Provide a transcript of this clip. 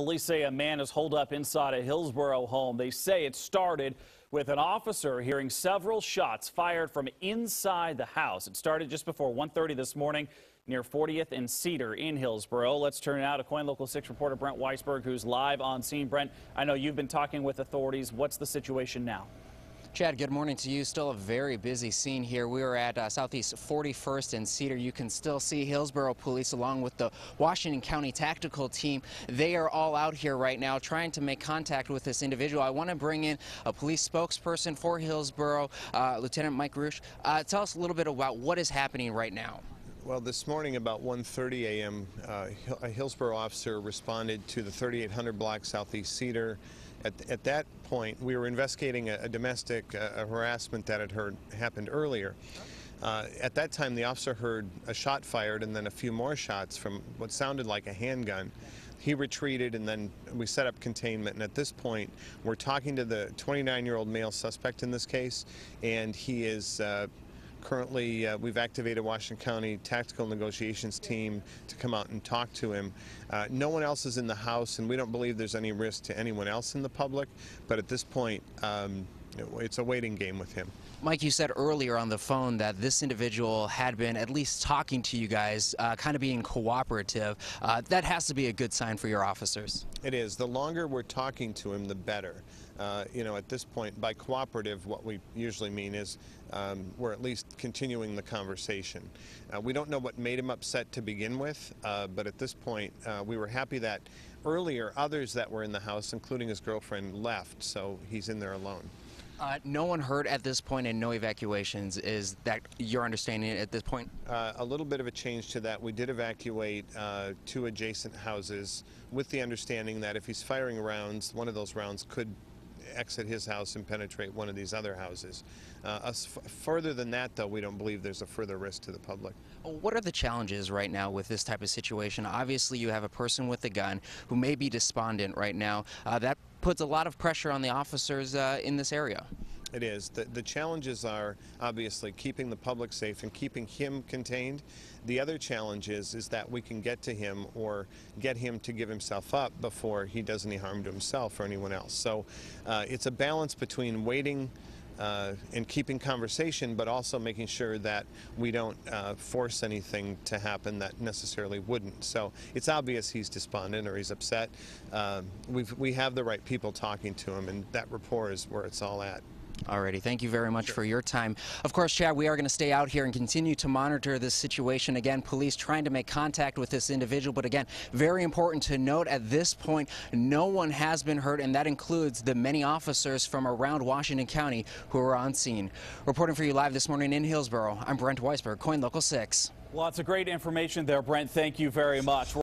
Police say a man is holed up inside a Hillsboro home. They say it started with an officer hearing several shots fired from inside the house. It started just before 1:30 this morning near 40th and Cedar in Hillsboro. Let's turn now to KOIN Local 6 reporter Brent Weisberg, who's live on scene. Brent, I know you've been talking with authorities. What's the situation now? Chad, good morning to you. Still a very busy scene here. We are at Southeast 41st and Cedar. You can still see Hillsboro Police along with the Washington County Tactical Team. They are all out here right now trying to make contact with this individual. I want to bring in a police spokesperson for Hillsboro, Lieutenant Mike Roush. Tell us a little bit about what is happening right now. Well, this morning about 1:30 a.m., a Hillsboro officer responded to the 3800 block Southeast Cedar. At that point, we were investigating a domestic harassment that had happened earlier. At that time, the officer heard a shot fired and then a few more shots from what sounded like a handgun. He retreated, and then we set up containment. And at this point, we're talking to the 29-year-old male suspect in this case, and he is currently, we've activated Washington County Tactical Negotiations Team to come out and talk to him. No one else is in the house, and we don't believe there's any risk to anyone else in the public, but at this point, it's a waiting game with him. Mike, you said earlier on the phone that this individual had been at least talking to you guys, kind of being cooperative. That has to be a good sign for your officers. It is. The longer we're talking to him, the better. At this point, by cooperative, what we usually mean is we're at least continuing the conversation. We don't know what made him upset to begin with, but at this point, we were happy that earlier others that were in the house, including his girlfriend, left, so he's in there alone. No one hurt at this point and no evacuations. Is that your understanding at this point? A little bit of a change to that. We did evacuate 2 adjacent houses with the understanding that if he's firing rounds, one of those rounds could exit his house and penetrate one of these other houses. Further than that, though, we don't believe there's a further risk to the public. What are the challenges right now with this type of situation? Obviously, you have a person with a gun who may be despondent right now. That puts a lot of pressure on the officers in this area. It is. The challenges are obviously keeping the public safe and keeping him contained. The other challenge is that we can get to him or get him to give himself up before he does any harm to himself or anyone else. So it's a balance between waiting and keeping conversation, but also making sure that we don't force anything to happen that necessarily wouldn't. So it's obvious he's despondent or he's upset. We have the right people talking to him, and that rapport is where it's all at. Alrighty, thank you very much for your time. Of course, Chad, we are going to stay out here and continue to monitor this situation. Again, police trying to make contact with this individual, but again, very important to note at this point, no one has been hurt, and that includes the many officers from around Washington County who are on scene. Reporting for you live this morning in Hillsboro, I'm Brent Weisberg, KOIN Local 6. Lots of great information there, Brent. Thank you very much.